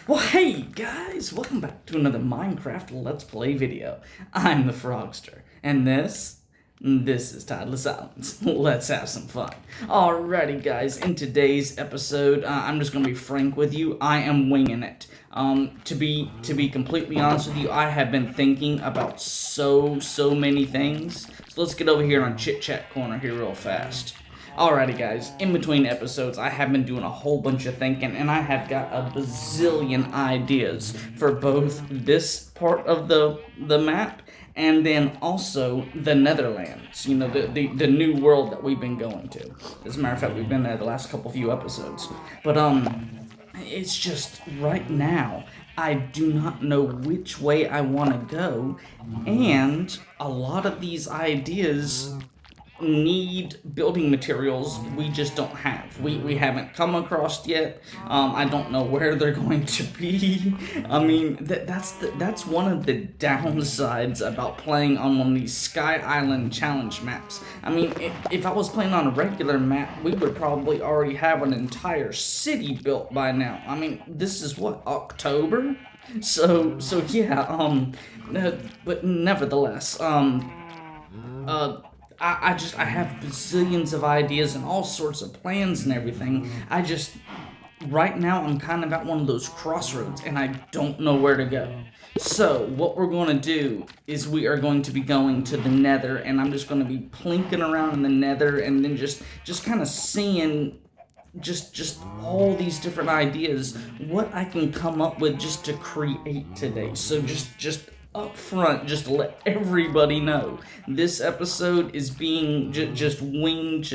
Well, hey guys, welcome back to another Minecraft Let's Play video. I'm the Frogster, and this is Tideless Islands. Let's have some fun. Alrighty guys, in today's episode, I'm just gonna be frank with you, I am winging it. To be completely honest with you, I have been thinking about so many things. So let's get over here on Chit Chat Corner here real fast. Alrighty guys, in between episodes I have been doing a whole bunch of thinking and I have got a bazillion ideas for both this part of the map and then also the Netherlands, you know, the new world that we've been going to. As a matter of fact, we've been there the last few episodes. But it's just right now I do not know which way I want to go, and a lot of these ideas need building materials we just don't have. We haven't come across yet. I don't know where they're going to be. I mean, that's one of the downsides about playing on one of these Sky Island challenge maps. I mean, if I was playing on a regular map, we would probably already have an entire city built by now. I mean, this is what, October? So yeah, but nevertheless, I have bazillions of ideas and all sorts of plans and everything. Right now, I'm kind of at one of those crossroads and I don't know where to go. So, what we're going to do is we are going to be going to the Nether, and I'm just going to be plinking around in the Nether and then just kind of seeing just all these different ideas, what I can come up with just to create today. So just up front, just to let everybody know, this episode is being just winged.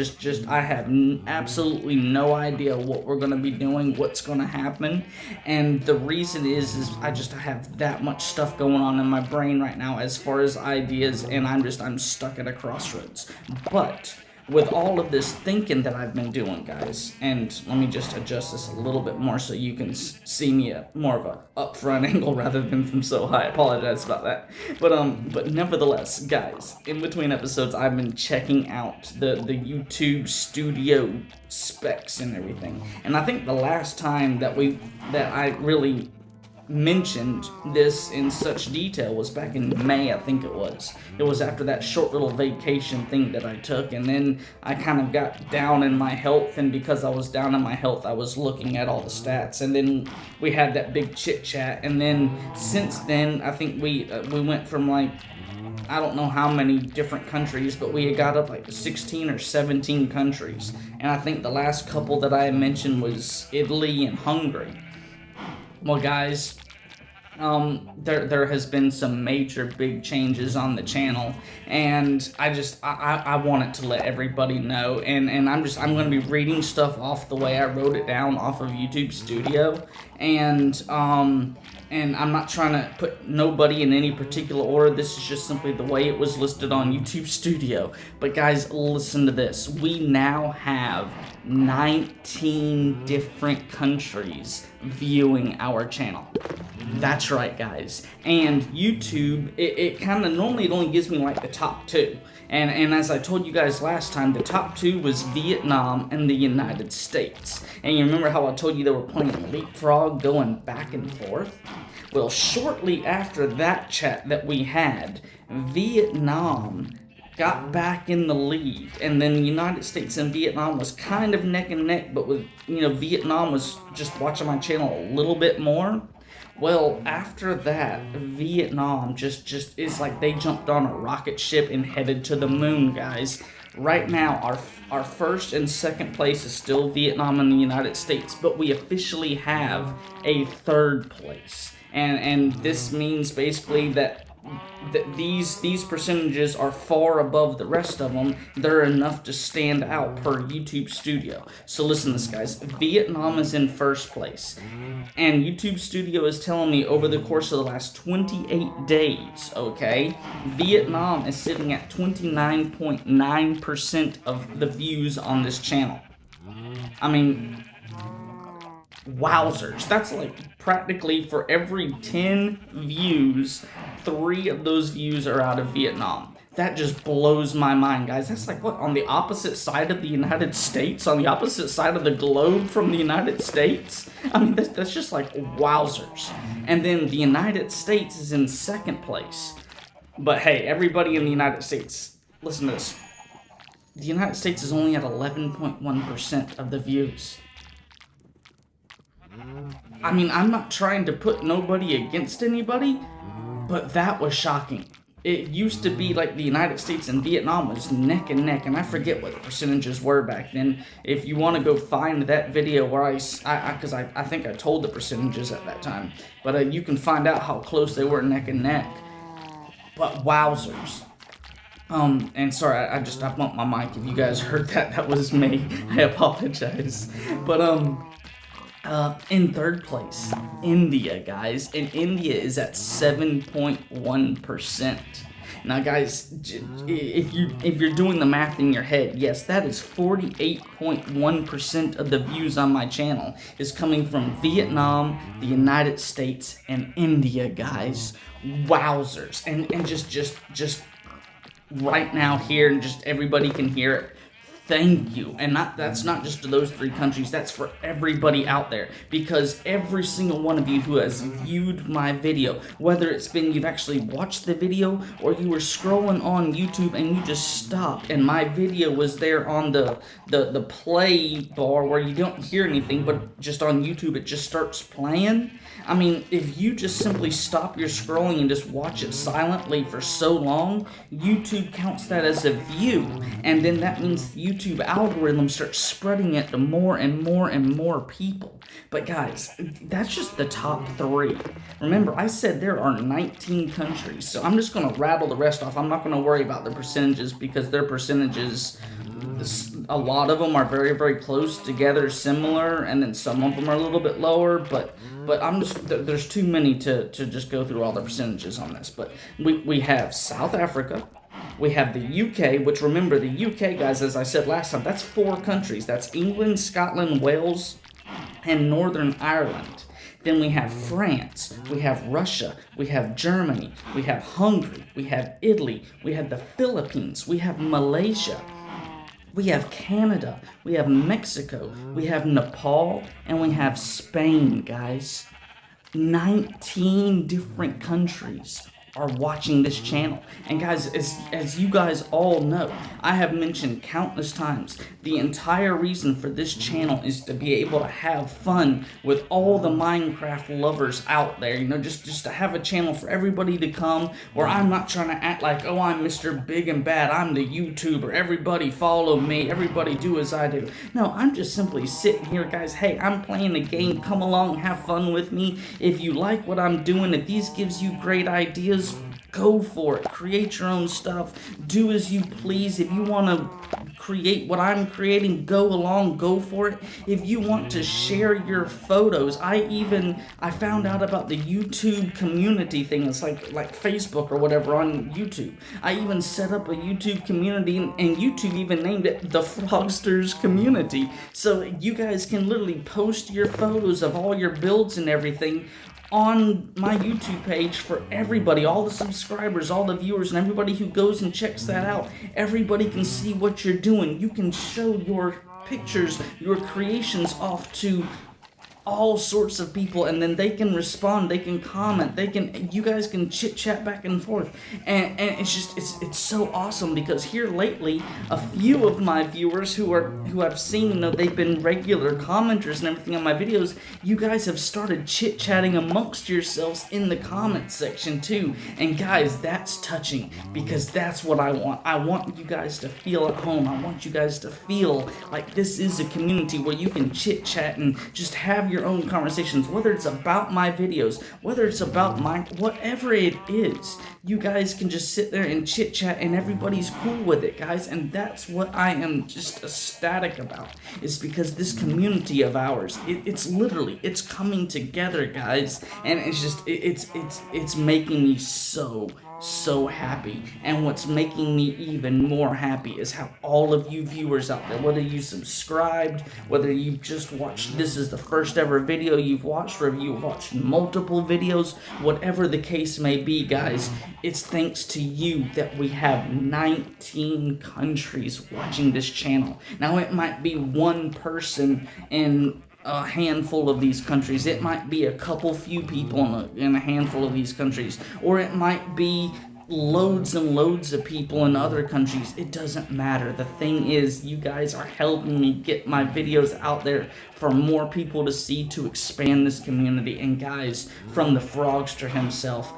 I have absolutely no idea what we're gonna be doing, what's gonna happen, and the reason is I have that much stuff going on in my brain right now as far as ideas, and I'm stuck at a crossroads. But with all of this thinking that I've been doing, guys, and let me just adjust this a little bit more so you can see me at more of a upfront angle rather than from so high. I apologize about that. But nevertheless, guys, in between episodes, I've been checking out the YouTube studio specs and everything. And I think the last time that I really mentioned this in such detail was back in May, I think it was. It was after that short little vacation thing that I took, and then I kind of got down in my health, and because I was down in my health, I was looking at all the stats, and then we had that big chit chat, and then since then, I think we went from like, I don't know how many different countries, but we got up like 16 or 17 countries, and I think the last couple that I mentioned was Italy and Hungary. Well, guys, there has been some major big changes on the channel, and I wanted to let everybody know, and I'm going to be reading stuff off the way I wrote it down off of YouTube Studio, and I'm not trying to put nobody in any particular order. This is just simply the way it was listed on YouTube Studio. But guys, listen to this. We now have 19 different countries viewing our channel. That's right, guys. And YouTube, it kind of normally it only gives me like the top two. And as I told you guys last time, the top two was Vietnam and the United States. And you remember how I told you they were playing leapfrog, going back and forth? Well, shortly after that chat that we had, Vietnam got back in the lead, and then the United States and Vietnam was kind of neck and neck, but with, you know, Vietnam was just watching my channel a little bit more. Well, after that, Vietnam just is like they jumped on a rocket ship and headed to the moon, guys. Right now, our first and second place is still Vietnam and the United States, but we officially have a third place. And this means basically that these percentages are far above the rest of them. They're enough to stand out per YouTube Studio. So listen to this, guys. Vietnam is in first place, and YouTube Studio is telling me over the course of the last 28 days, okay, Vietnam is sitting at 29.9% of the views on this channel. I mean, wowzers. That's like practically for every 10 views, 3 of those views are out of Vietnam. That just blows my mind, guys. That's like, what, on the opposite side of the United States? On the opposite side of the globe from the United States? I mean, that's just like wowzers. And then the United States is in second place. But hey, everybody in the United States, listen to this. The United States is only at 11.1% of the views. I mean, I'm not trying to put nobody against anybody, but that was shocking. It used to be like the United States and Vietnam was neck and neck, and I forget what the percentages were back then. If you want to go find that video where because I think I told the percentages at that time, but you can find out how close they were neck and neck. But wowzers. And sorry, I bumped my mic. If you guys heard that, that was me. I apologize. But, in third place, India, guys. And India is at 7.1%. Now, guys, if you're doing the math in your head, yes, that is 48.1% of the views on my channel is coming from Vietnam, the United States, and India, guys. Wowzers. And just right now here, and just everybody can hear it. Thank you. And that's not just to those 3 countries, that's for everybody out there. Because every single one of you who has viewed my video, whether it's been you've actually watched the video or you were scrolling on YouTube and you just stopped and my video was there on the play bar where you don't hear anything, but just on YouTube it just starts playing. I mean, if you just simply stop your scrolling and just watch it silently for so long, YouTube counts that as a view. And then that means the YouTube algorithm starts spreading it to more and more and more people. But guys, that's just the top 3. Remember, I said there are 19 countries, so I'm just going to rattle the rest off. I'm not going to worry about the percentages because their percentages, a lot of them are very, very close together, similar, and then some of them are a little bit lower, but there's too many to just go through all the percentages on this. But we have South Africa, we have the UK, which, remember, the UK, guys, as I said last time, that's 4 countries. That's England, Scotland, Wales, and Northern Ireland. Then we have France, we have Russia, we have Germany, we have Hungary, we have Italy, we have the Philippines, we have Malaysia, we have Canada, we have Mexico, we have Nepal, and we have Spain, guys. 19 different countries are watching this channel. And guys, as you guys all know, I have mentioned countless times, the entire reason for this channel is to be able to have fun with all the Minecraft lovers out there. You know, just to have a channel for everybody to come, where I'm not trying to act like, oh, I'm Mr. Big and Bad, I'm the YouTuber, everybody follow me, everybody do as I do. No, I'm just simply sitting here, guys, hey, I'm playing a game, come along, have fun with me. If you like what I'm doing, if these gives you great ideas, go for it. Create your own stuff. Do as you please. If you want to create what I'm creating, go along, go for it. If you want to share your photos, I found out about the YouTube community thing. It's like Facebook or whatever on YouTube. I even set up a YouTube community, and YouTube even named it the Frogsters Community. So you guys can literally post your photos of all your builds and everything on my YouTube page for everybody, all the subscribers, all the viewers, and everybody who goes and checks that out. Everybody can see what you're doing. You can show your pictures, your creations off to all sorts of people, and then they can respond, they can comment, you guys can chit chat back and forth, and it's so awesome, because here lately, a few of my viewers who I've seen, you know, they've been regular commenters and everything on my videos, you guys have started chit chatting amongst yourselves in the comment section too, and guys, that's touching, because that's what I want. I want you guys to feel at home. I want you guys to feel like this is a community where you can chit chat and just have your own conversations, whether it's about my videos, whether it's about whatever it is. You guys can just sit there and chit chat, and everybody's cool with it, guys. And that's what I am just ecstatic about, is because this community of ours, it's coming together, guys, and it's making me so so happy. And what's making me even more happy is how all of you viewers out there, whether you subscribed, whether you've just watched, this is the first ever video you've watched, or you've watched multiple videos, whatever the case may be, guys, it's thanks to you that we have 19 countries watching this channel. Now, it might be one person in a handful of these countries. It might be a couple few people in a handful of these countries. Or it might be loads and loads of people in other countries. It doesn't matter. The thing is, you guys are helping me get my videos out there for more people to see, to expand this community. And guys, from the Frogster himself,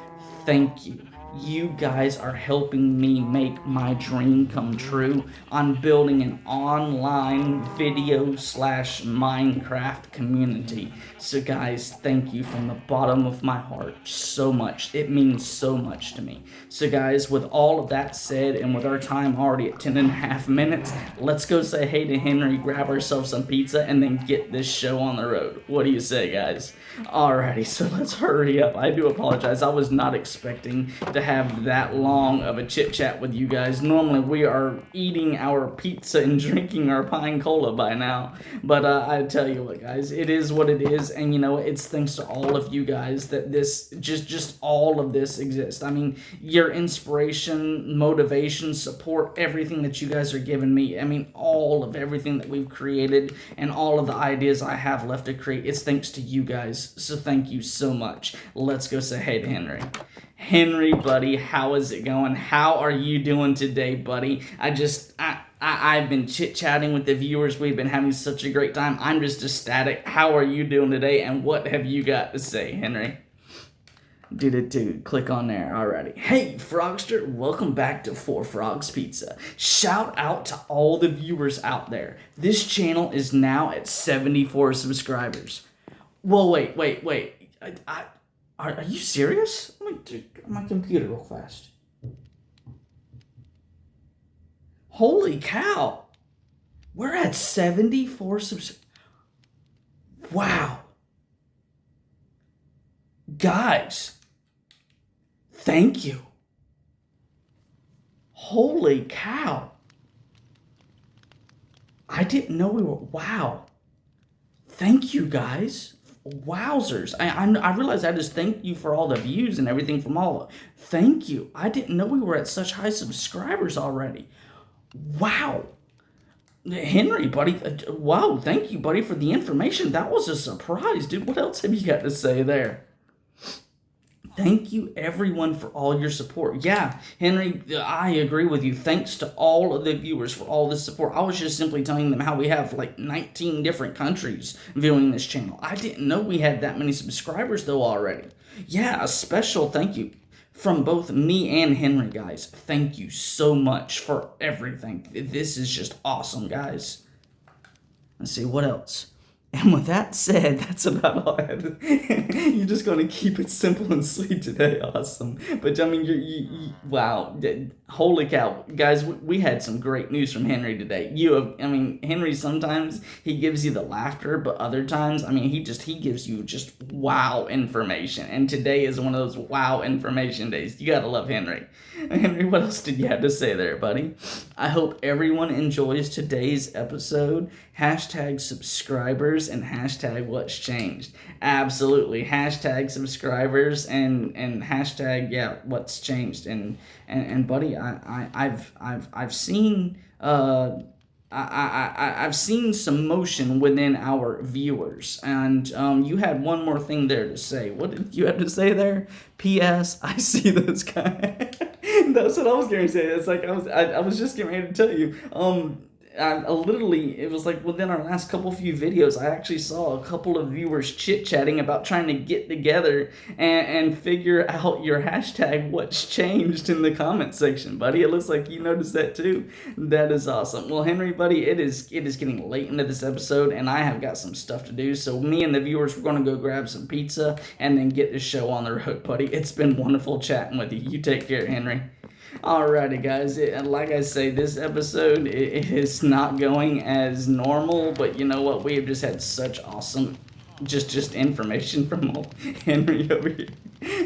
thank you. You guys are helping me make my dream come true on building an online video / Minecraft community. So guys, thank you from the bottom of my heart so much. It means so much to me. So guys, with all of that said, and with our time already at 10.5 minutes, let's go say hey to Henry, grab ourselves some pizza, and then get this show on the road. What do you say, guys? Alrighty, so let's hurry up. I do apologize. I was not expecting to have that long of a chit chat with you guys. Normally we are eating our pizza and drinking our pine cola by now, but I tell you what, guys, it is what it is, and you know, it's thanks to all of you guys that this just all of this exists. I mean, your inspiration, motivation, support, everything that you guys are giving me, I mean, all of everything that we've created and all of the ideas I have left to create, it's thanks to you guys. So thank you so much. Let's go say hey to Henry. Henry, buddy, how is it going? How are you doing today, buddy? I've been chit-chatting with the viewers. We've been having such a great time. I'm just ecstatic. How are you doing today, and what have you got to say, Henry? Did it too. Click on there. Alrighty. Hey, Frogster, welcome back to 4 Frogs Pizza. Shout out to all the viewers out there. This channel is now at 74 subscribers. Whoa, wait. Are you serious? Let me do my computer real fast. Holy cow. We're at 74 subscribers. Wow. Guys, thank you. Holy cow. I didn't know we were... Wow. Thank you, guys. Wowzers. I realize I just thank you for all the views and everything from all. Thank you. I didn't know we were at such high subscribers already. Wow. Henry, buddy. Wow, thank you, buddy, for the information. That was a surprise, dude. What else have you got to say there? Thank you, everyone, for all your support. Yeah, Henry, I agree with you. Thanks to all of the viewers for all this support. I was just simply telling them how we have like 19 different countries viewing this channel. I didn't know we had that many subscribers, though, already. Yeah, a special thank you from both me and Henry, guys. Thank you so much for everything. This is just awesome, guys. Let's see, what else? And with that said, that's about all I had. You're just going to keep it simple and sweet today. Awesome. But, I mean, wow. Holy cow. Guys, we had some great news from Henry today. Henry, sometimes he gives you the laughter, but other times, I mean, he gives you just wow information. And today is one of those wow information days. You got to love Henry. Henry, what else did you have to say there, buddy? I hope everyone enjoys today's episode. Hashtag subscribers and hashtag what's changed. Absolutely. Hashtag subscribers and hashtag, yeah, what's changed. And buddy, I've seen I've seen some motion within our viewers, and you had one more thing there to say. What did you have to say there? P.S. I see this guy. That's what I was going to say. It's like I was just getting ready to tell you. Literally, it was like within our last few videos, I actually saw a couple of viewers chit-chatting about trying to get together and figure out your hashtag what's changed in the comment section, buddy. It looks like you noticed that too. That is awesome. Well, Henry, buddy, it is getting late into this episode, and I have got some stuff to do. So me and the viewers, we're going to go grab some pizza and then get this show on the road, buddy. It's been wonderful chatting with you. You take care, Henry. Alrighty, guys, like I say, this episode it is not going as normal, but you know what? We have just had such awesome just information from old Henry over here.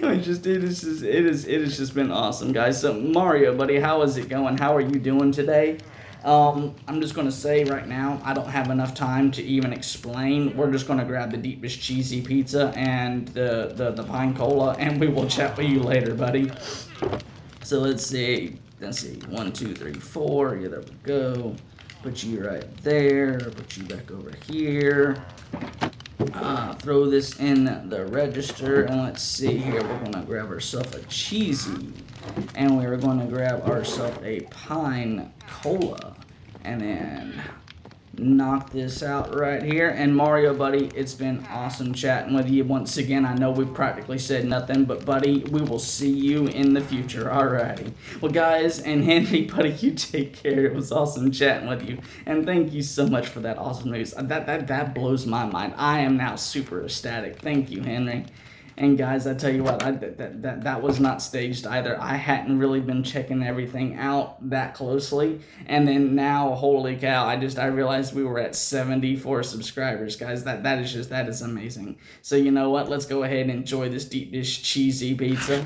It has just been awesome, guys. So Mario, buddy, how is it going? How are you doing today? I'm just gonna say right now, I don't have enough time to even explain. We're just gonna grab the deepest cheesy pizza and the pine cola, and we will chat with you later, buddy. So let's see. 1, 2, 3, 4. Yeah, there we go. Put you right there. Put you back over here. Throw this in the register, and let's see here. We're gonna grab ourselves a cheesy, and we're gonna grab ourselves a pine cola, and then knock this out right here. And Mario, buddy, it's been awesome chatting with you once again. I know we practically said nothing, but buddy, we will see you in the future. Alrighty. Well, guys, and Henry, buddy, you take care. It was awesome chatting with you, and thank you so much for that awesome news. That blows my mind. I am now super ecstatic. Thank you, Henry. And guys, I tell you what, that was not staged either. I hadn't really been checking everything out that closely, and then now, holy cow! I realized we were at 74 subscribers, guys. That is amazing. So you know what? Let's go ahead and enjoy this deep dish cheesy pizza.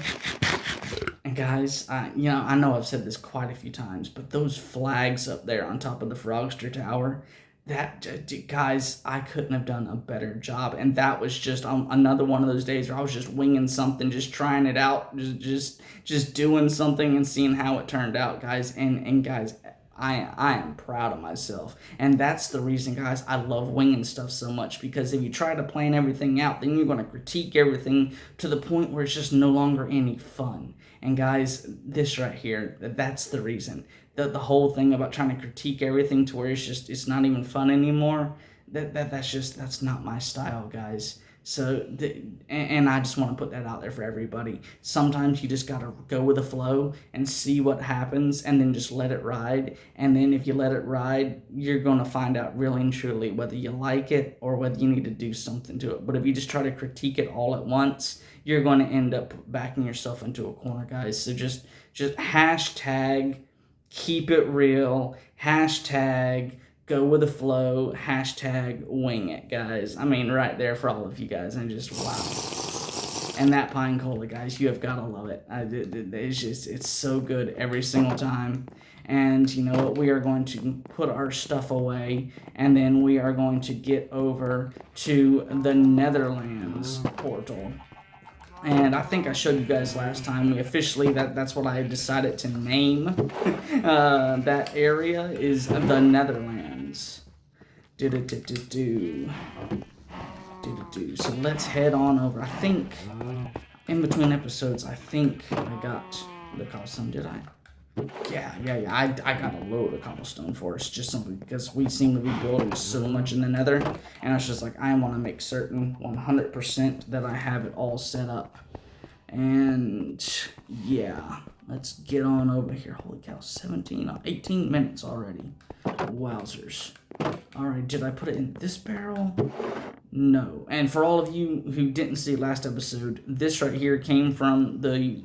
And guys, I know I've said this quite a few times, but those flags up there on top of the Frogster Tower. Guys, I couldn't have done a better job, and that was just another one of those days where I was just winging something, just trying it out, just doing something and seeing how it turned out, guys. And guys, I am proud of myself, and that's the reason, guys, I love winging stuff so much, because if you try to plan everything out, then you're going to critique everything to the point where it's just no longer any fun. And guys, this right here, that's the reason. The whole thing about trying to critique everything to where it's not even fun anymore, that's not my style, guys. So, and I just want to put that out there for everybody. Sometimes you just got to go with the flow and see what happens, and then just let it ride. And then if you let it ride, you're going to find out really and truly whether you like it or whether you need to do something to it. But if you just try to critique it all at once, you're going to end up backing yourself into a corner, guys. So just hashtag keep it real, hashtag go with the flow, hashtag wing it, guys. I mean, right there for all of you guys. And just wow. And that pine cola, guys, you have got to love it. It's so good every single time. And you know what? We are going to put our stuff away, and then we are going to get over to the Netherlands portal. And I think I showed you guys last time, we officially, that's what I decided to name that area, is the Netherlands. So let's head on over. I think, in between episodes, I think I got the cobblestone, did I? Yeah, I got a load of cobblestone for us, just simply because we seem to be building so much in the Nether, and I was just like, I want to make certain 100% that I have it all set up. And yeah, let's get on over here. Holy cow, 18 minutes already. Wowzers. Alright, did I put it in this barrel? No. And for all of you who didn't see last episode, this right here came from the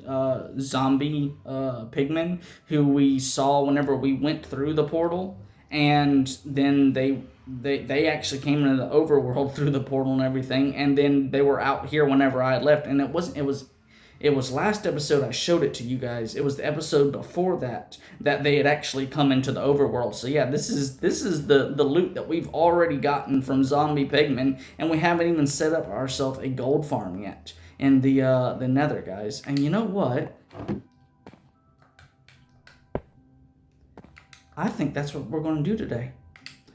zombie pigmen who we saw whenever we went through the portal, and then they actually came into the overworld through the portal and everything, and then they were out here whenever I had left. And it was last episode I showed it to you guys. It was the episode before that they had actually come into the overworld. So yeah, this is the loot that we've already gotten from zombie pigmen, and we haven't even set up ourselves a gold farm yet in the Nether, guys. And you know what? I think that's what we're going to do today.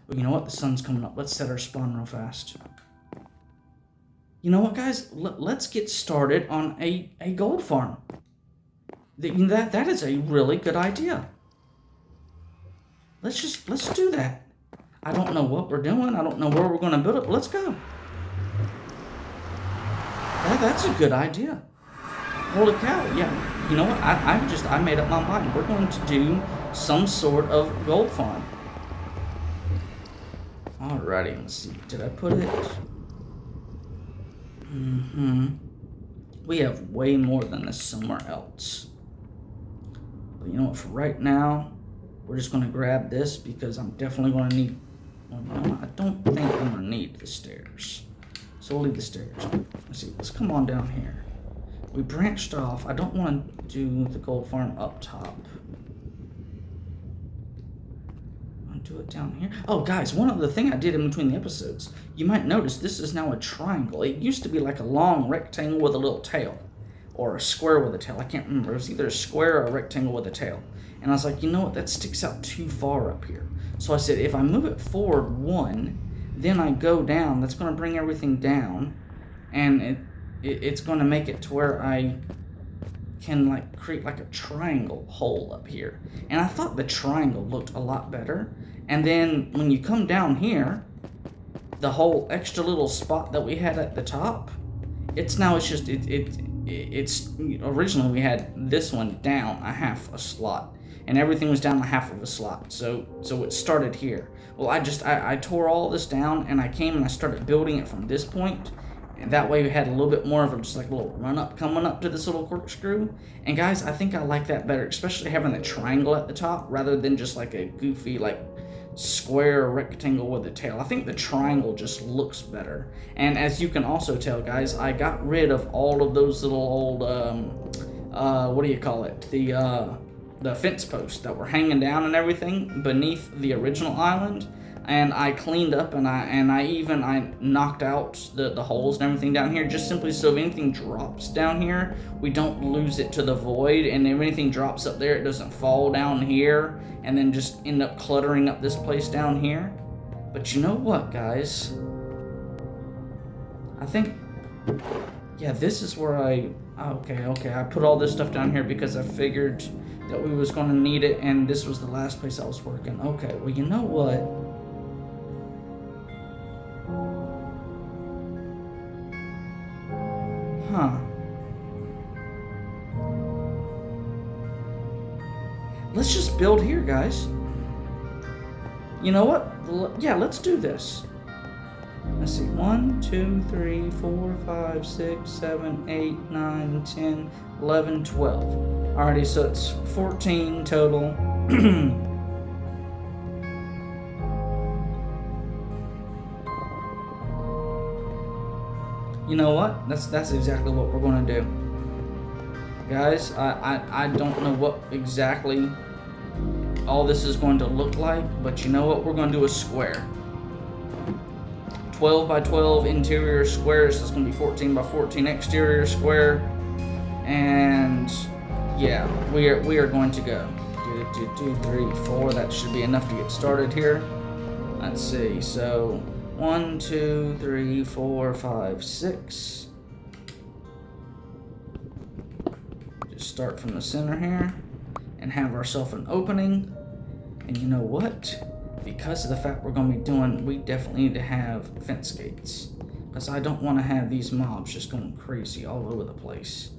Well, you know what? The sun's coming up. Let's set our spawn real fast. You know what, guys? Let's get started on a gold farm. That is a really good idea. Let's do that. I don't know what we're doing. I don't know where we're going to build it, but let's go. That's a good idea. Holy cow, yeah. You know what? I made up my mind. We're going to do some sort of gold farm. Alrighty, let's see. Did I put it? We have way more than this somewhere else. But you know what? For right now, we're just going to grab this because I'm definitely going to need... Well, no, I don't think I'm going to need the stairs. So we'll leave the stairs. Let's see. Let's come on down here. we branched off. I don't want to do the gold farm up top. I'll do it down here. Oh, guys, one other thing I did in between the episodes. You might notice this is now a triangle. It used to be like a long rectangle with a little tail. Or a square with a tail. I can't remember. It was either a square or a rectangle with a tail. And I was like, you know what? That sticks out too far up here. So I said, if I move it forward 1, then I go down, that's going to bring everything down. And it's going to make it to where I can like create like a triangle hole up here. And I thought the triangle looked a lot better. And then when you come down here, the whole extra little spot that we had at the top, it's originally we had this one down a half a slot, and everything was down a half of a slot. So it started here. Well, I tore all this down, and I came and I started building it from this point, and that way we had a little bit more of a just like a little run up coming up to this little corkscrew. And guys, I think I like that better, especially having the triangle at the top rather than just like a goofy like square rectangle with a tail. I think the triangle just looks better. And as you can also tell, guys, I got rid of all of those little old what do you call it, the fence posts that were hanging down and everything beneath the original island, and I cleaned up, and I knocked out the holes and everything down here, just simply so if anything drops down here, we don't lose it to the void, and if anything drops up there, it doesn't fall down here and then just end up cluttering up this place down here. But you know what, guys? I think, yeah, this is where okay, I put all this stuff down here because I figured that we was going to need it, and this was the last place I was working. Okay, well, you know what? Huh. Let's just build here, guys. You know what? Yeah, let's do this. Let's see. 1, 2, 3, 4, 5, 6, 7, 8, 9, 10, 11, 12. Alrighty, so it's 14 total. You know what? That's exactly what we're going to do. Guys, I don't know what exactly all this is going to look like, but you know what? We're going to do a square. 12 by 12 interior squares. That's going to be 14 by 14 exterior square. And yeah, we are going to go 2, 3, 4. That should be enough to get started here. Let's see. So 1, 2, 3, 4, 5, 6. Just start from the center here and have ourselves an opening. And you know what? Because of the fact we're going to be doing, we definitely need to have fence gates. Because I don't want to have these mobs just going crazy all over the place.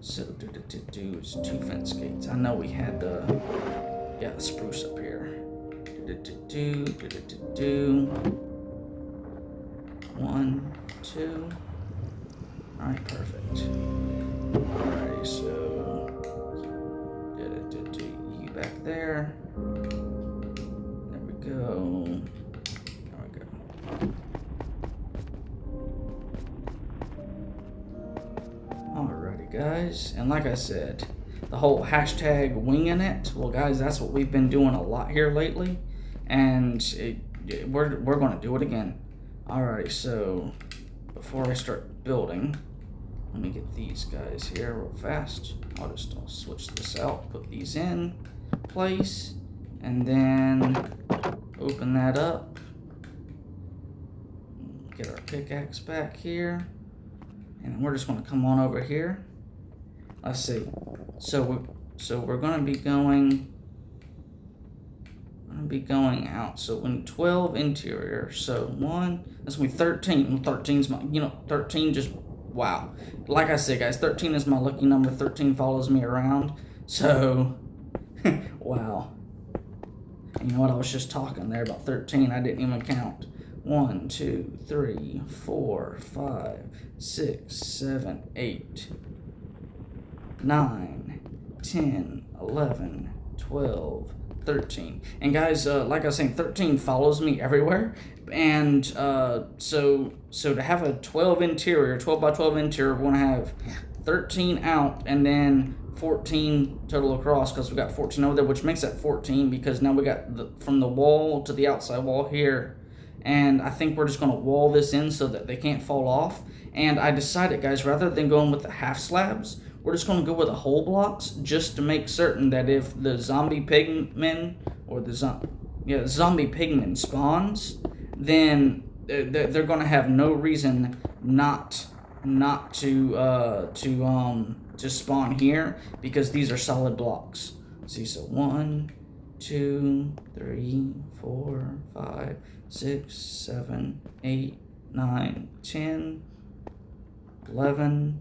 So, it's 2 fence gates. I know we had the spruce up here. 1, 2. Alright, perfect. Alright, so you back there. There we go. There we go. Alrighty, guys. And like I said, the whole hashtag winging it. Well, guys, that's what we've been doing a lot here lately. And we're going to do it again. Alrighty, so before I start building, let me get these guys here real fast. I'll switch this out, put these in place, and then open that up. Get our pickaxe back here, and we're just going to come on over here. Let's see. So we're going to be going. Going out. So when 12 interior, so 1, that's gonna be 13. 13's my, 13 just, wow. Like I said, guys, 13 is my lucky number. 13 follows me around. So, wow. You know what? I was just talking there about 13. I didn't even count. 1, 2, 3, 4, 5, 6, 7, 8, 9, 10, 11, 12, 13. And guys, like I was saying, 13 follows me everywhere. And so to have a 12 interior, 12 by 12 interior, we're going to have 13 out, and then 14 total across, because we got 14 over there, which makes that 14, because now we got from the wall to the outside wall here. And I think we're just going to wall this in so that they can't fall off. And I decided, guys, rather than going with the half slabs, we're just going to go with the whole blocks, just to make certain that if the zombie pigman, or the zombie pigman spawns, then they're going to have no reason not to spawn here, because these are solid blocks. See, so 1, 2, 3, 4, 5, 6, 7, 8, 9, 10, 11,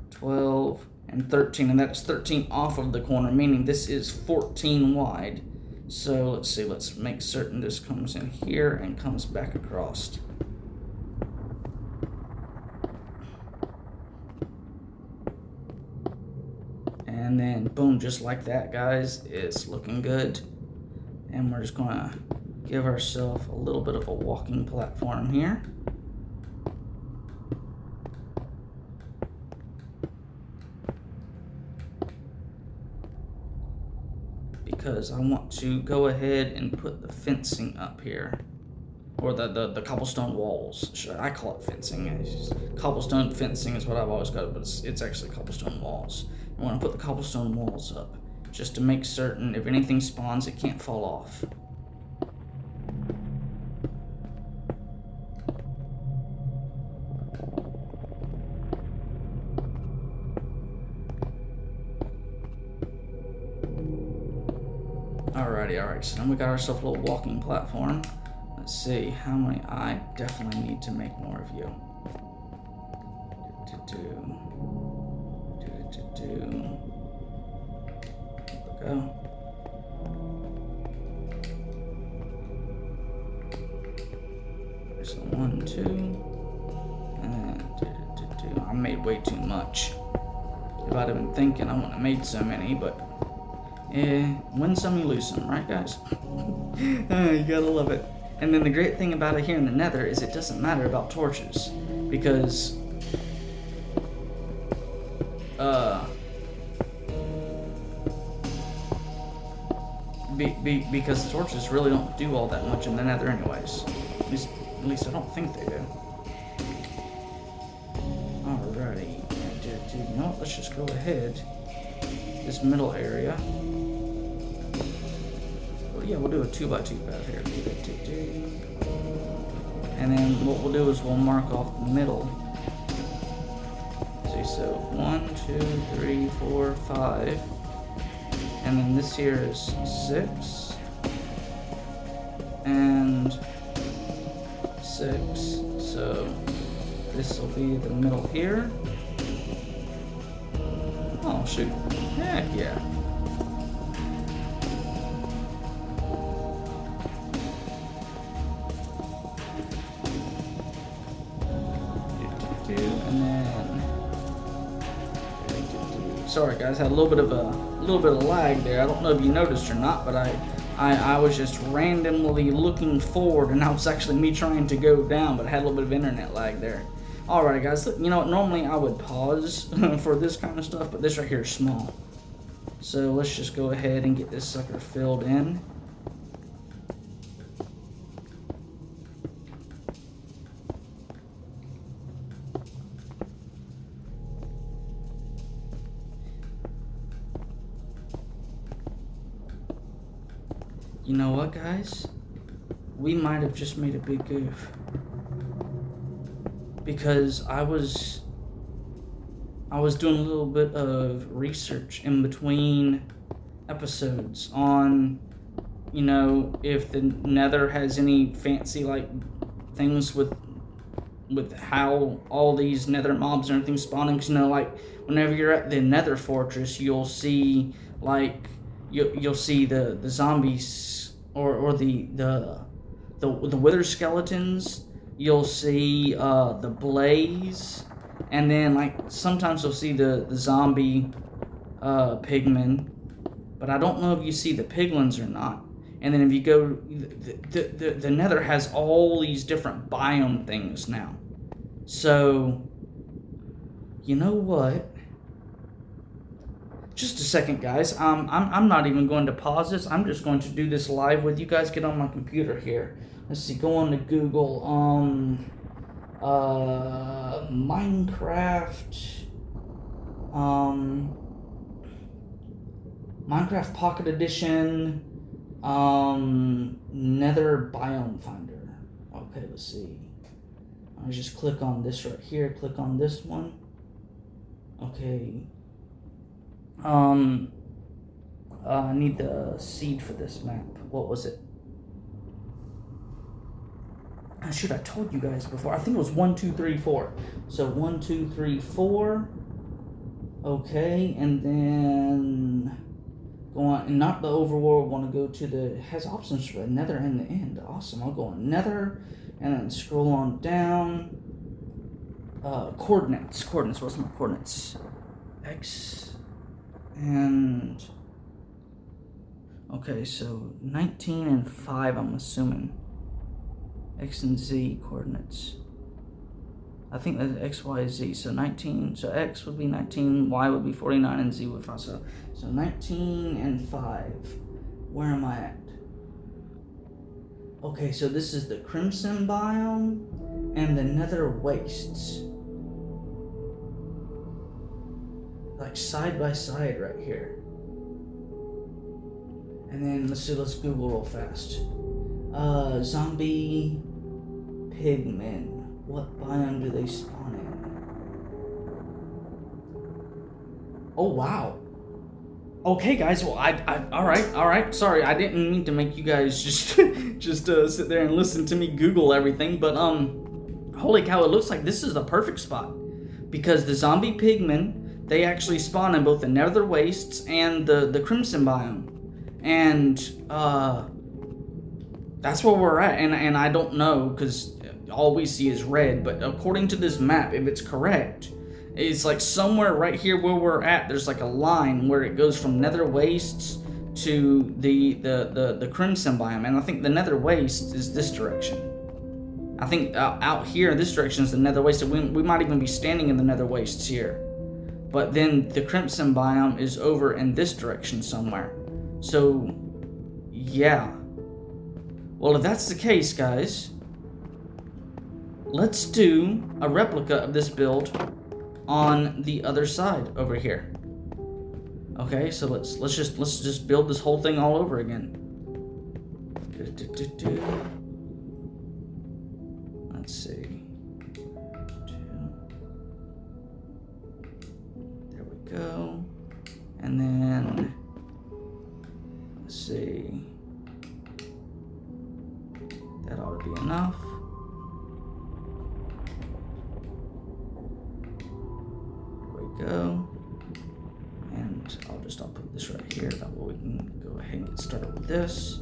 12, and 13, and that's 13 off of the corner, meaning this is 14 wide. So let's see, let's make certain this comes in here and comes back across. And then boom, just like that, guys, it's looking good. And we're just gonna give ourselves a little bit of a walking platform here. Because I want to go ahead and put the fencing up here. Or the cobblestone walls. I call it fencing. It's just, cobblestone fencing is what I've always got, but it's actually cobblestone walls. I want to put the cobblestone walls up, just to make certain if anything spawns, it can't fall off. Alright, so then we got ourselves a little walking platform. Let's see, how many? I definitely need to make more of you. Go. So 1, 2, and I made way too much. If I'd have been thinking, I wouldn't have made so many, but win some, you lose some, right, guys? You gotta love it. And then the great thing about it here in the Nether is it doesn't matter about torches, because because the torches really don't do all that much in the Nether anyways. At least I don't think they do. Alrighty. You know what? Let's just go ahead. This middle area. Well, yeah, we'll do a 2x2 path here. And then what we'll do is we'll mark off the middle. See, so 1, 2, 3, 4, 5. And then this here is 6. And 6. So this will be the middle here. Oh, shoot. Heck yeah. And then, sorry guys, had a little bit of lag there. I don't know if you noticed or not, but I was just randomly looking forward, and that was actually me trying to go down, but I had a little bit of internet lag there. Alrighty guys, you know what, normally I would pause for this kind of stuff, but this right here is small. So let's just go ahead and get this sucker filled in. You know what, guys? We might have just made a big goof. Because I was doing a little bit of research in between episodes on, you know, if the Nether has any fancy like things with how all these Nether mobs and everything spawning. 'Cause, you know, like whenever you're at the Nether fortress, you'll see like you'll see the zombies or the wither skeletons. You'll see the blaze, and then like sometimes you'll see the zombie pigmen, but I don't know if you see the piglins or not. And then if you go, the Nether has all these different biome things now. So, you know what? Just a second, guys. I'm not even going to pause this. I'm just going to do this live with you guys. Get on my computer here. Let's see. Go on to Google. Minecraft. Minecraft Pocket Edition. Nether Biome Finder. Okay, let's see. I just click on this right here. Click on this one. Okay. I need the seed for this map. What was it? Shoot, I told you guys before. I think it was 1, 2, 3, 4. So 1, 2, 3, 4. Okay, and then go on, and not the overworld. Want to go to the, it has options for the Nether and the end. Awesome. I'll go on Nether, and then scroll on down. Coordinates. What's my coordinates? X. And okay, so 19 and 5, I'm assuming. X and Z coordinates. I think that's X, Y, Z. So 19. So X would be 19, Y would be 49, and Z would be 5. So 19 and 5. Where am I at? Okay, so this is the Crimson biome and the Nether wastes. Like side by side right here. And then let's Google real fast. Zombie pigmen. What biome do they spawn in? Oh wow. Okay guys, well I all right. Sorry, I didn't mean to make you guys just sit there and listen to me Google everything, but holy cow, it looks like this is the perfect spot because the zombie pigmen, they actually spawn in both the Nether wastes and the Crimson biome. And that's where we're at. And I don't know because all we see is red. But according to this map, if it's correct, it's like somewhere right here where we're at, there's like a line where it goes from Nether wastes to the Crimson biome. And I think the Nether waste is this direction. I think out here, this direction is the Nether waste. We might even be standing in the Nether wastes here. But then the Crimson biome is over in this direction somewhere. So, yeah. Well, if that's the case, guys, let's do a replica of this build on the other side over here. Okay, so let's just build this whole thing all over again. Let's see. Go, and then let's see, that ought to be enough. There we go, and I'll put this right here, that way we can go ahead and get started with this.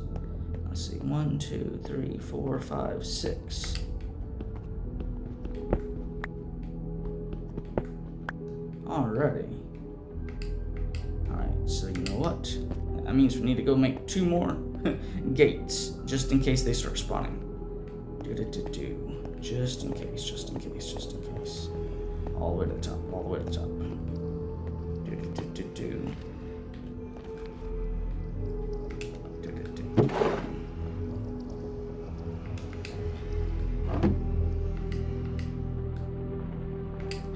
Let's see, 1, 2, 3, 4, 5, 6. Alrighty. So you know what? That means we need to go make 2 more gates, just in case they start spawning. Just in case. All the way to the top,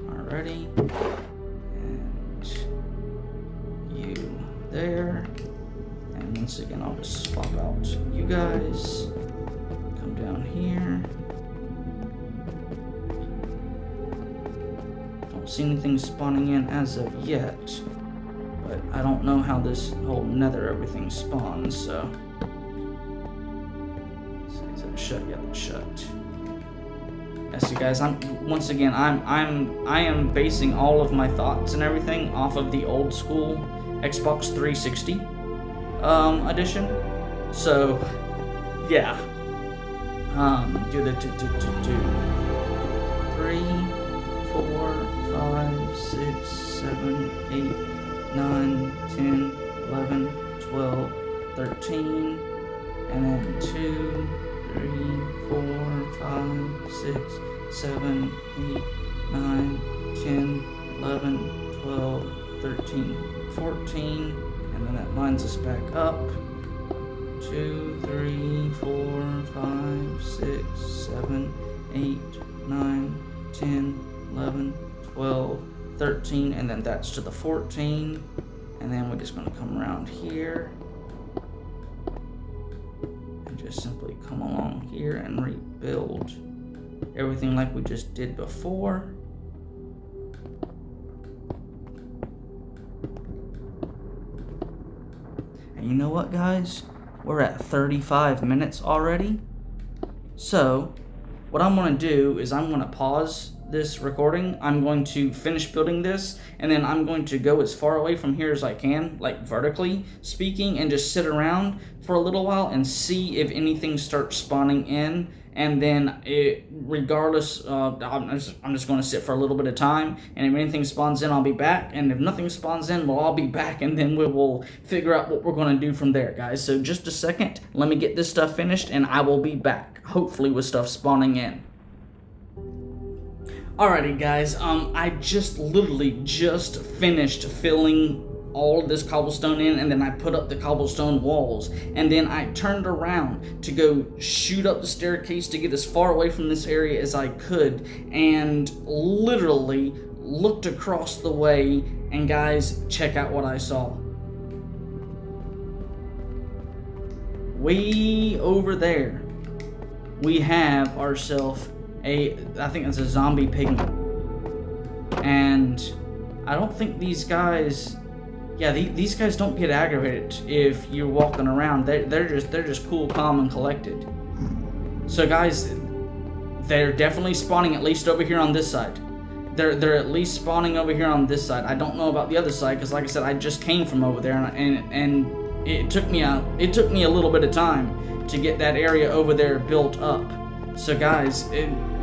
Alrighty. There, and once again I'll just swap out you guys, come down here. Don't see anything spawning in as of yet, but I don't know how this whole Nether everything spawns, so is that shut? Yeah, that's shut. Yes, you guys, I am basing all of my thoughts and everything off of the old school Xbox 360 edition. So yeah. 3, 4, 5, 6, 7, 8, 9, 10, 11, 12, 13, and then 2, 3, 4, 5, 6, 7, 8, 9, 10, 11, 12, 13, 14, lines us back up. 2, 3, 4, 5, 6, 7, 8, 9, 10, 11, 12, 13, and then that's to the 14. And then we're just going to come around here and just simply come along here and rebuild everything like we just did before. And you know what, guys? We're at 35 minutes already. So what I'm going to do is I'm going to pause this recording. I'm going to finish building this, and then I'm going to go as far away from here as I can, like vertically speaking, and just sit around for a little while and see if anything starts spawning in. And then regardless, I'm just going to sit for a little bit of time, and if anything spawns in, I'll be back, and if nothing spawns in, well, I'll be back, and then we will figure out what we're going to do from there, guys. So just a second, let me get this stuff finished, and I will be back, hopefully with stuff spawning in. Alrighty, guys, I literally just finished filling all of this cobblestone in, and then I put up the cobblestone walls, and then I turned around to go shoot up the staircase to get as far away from this area as I could, and literally looked across the way, and guys, check out what I saw. Way over there, we have ourselves I think it's a zombie pigman, and I don't think these guys, yeah, these guys don't get aggravated if you're walking around. They're just cool, calm, and collected. So guys, they're definitely spawning at least over here on this side. They're at least spawning over here on this side. I don't know about the other side because, like I said, I just came from over there, and it took me a little bit of time to get that area over there built up. So guys,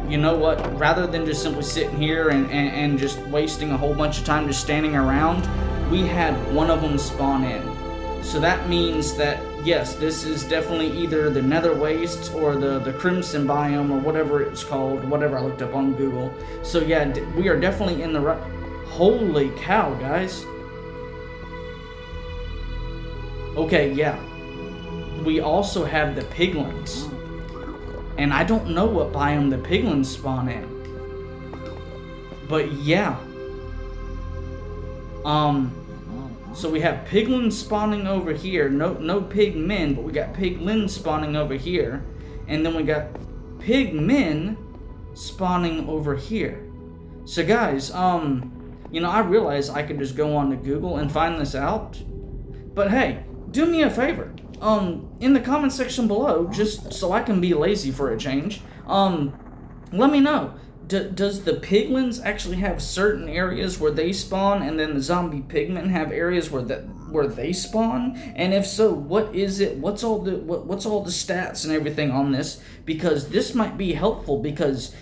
you know what? Rather than just simply sitting here and just wasting a whole bunch of time just standing around, we had one of them spawn in. So that means that, yes, this is definitely either the Nether Waste or the Crimson Biome or whatever it's called, whatever I looked up on Google. So yeah, we are definitely in the right... Holy cow, guys. Okay, yeah. We also have the piglins. And I don't know what biome the piglins spawn in. But yeah. So we have piglins spawning over here. No pigmen, but we got piglins spawning over here. And then we got pigmen spawning over here. So guys, you know, I realize I could just go on to Google and find this out. But hey, do me a favor. In the comment section below, just so I can be lazy for a change, let me know. Does the piglins actually have certain areas where they spawn, and then the zombie pigmen have areas where they spawn? And if so, what is it? What's all the stats and everything on this? Because this might be helpful, because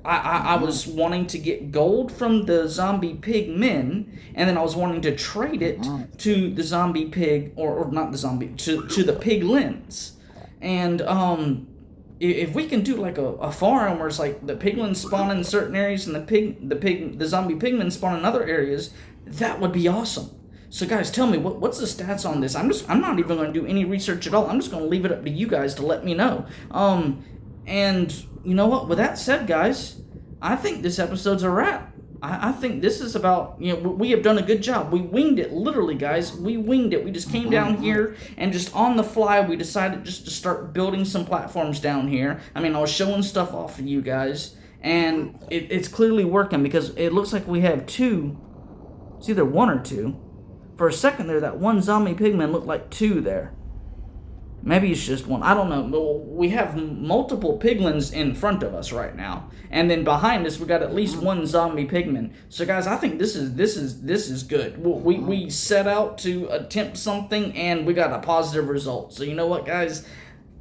I was wanting to get gold from the zombie pigmen, and then I was wanting to trade it to the zombie pig, or not the zombie, to the piglins. And if we can do like a farm where it's like the piglins spawn in certain areas and the zombie pigmen spawn in other areas, that would be awesome. So guys, tell me, what's the stats on this? I'm not even going to do any research at all. I'm just going to leave it up to you guys to let me know. And you know what? With that said, guys, I think this episode's a wrap. I think this is about, you know, we have done a good job. We winged it, literally, guys. We winged it. We just came down here, and just on the fly, we decided just to start building some platforms down here. I mean, I was showing stuff off to you guys, and it's clearly working, because it looks like we have two. It's either one or two. For a second there, that one zombie pigman looked like two there. Maybe it's just one. I don't know. But we have multiple piglins in front of us right now, and then behind us we got at least one zombie pigman. So guys, I think this is good. We set out to attempt something, and we got a positive result. So you know what, guys?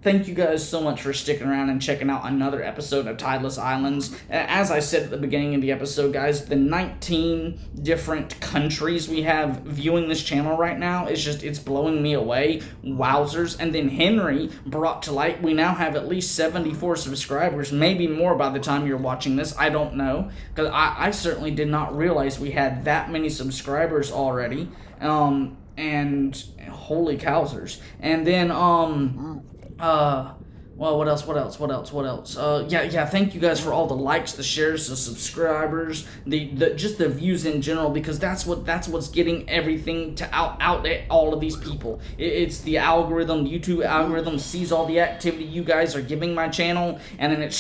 Thank you guys so much for sticking around and checking out another episode of Tideless Islands. As I said at the beginning of the episode, guys, the 19 different countries we have viewing this channel right now, it's blowing me away. Wowzers. And then Henry brought to light, we now have at least 74 subscribers, maybe more by the time you're watching this. I don't know, because I certainly did not realize we had that many subscribers already. and holy cowsers. And then well, what else? Yeah, thank you guys for all the likes, the shares, the subscribers, the just the views in general, because that's what's getting everything to out at all of these people. It's the algorithm, the YouTube algorithm sees all the activity you guys are giving my channel, and then it's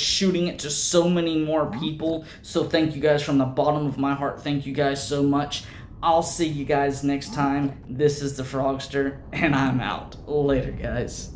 shooting it to so many more people. So thank you guys from the bottom of my heart. Thank you guys so much. I'll see you guys next time. This is the Frogster, and I'm out. Later, guys.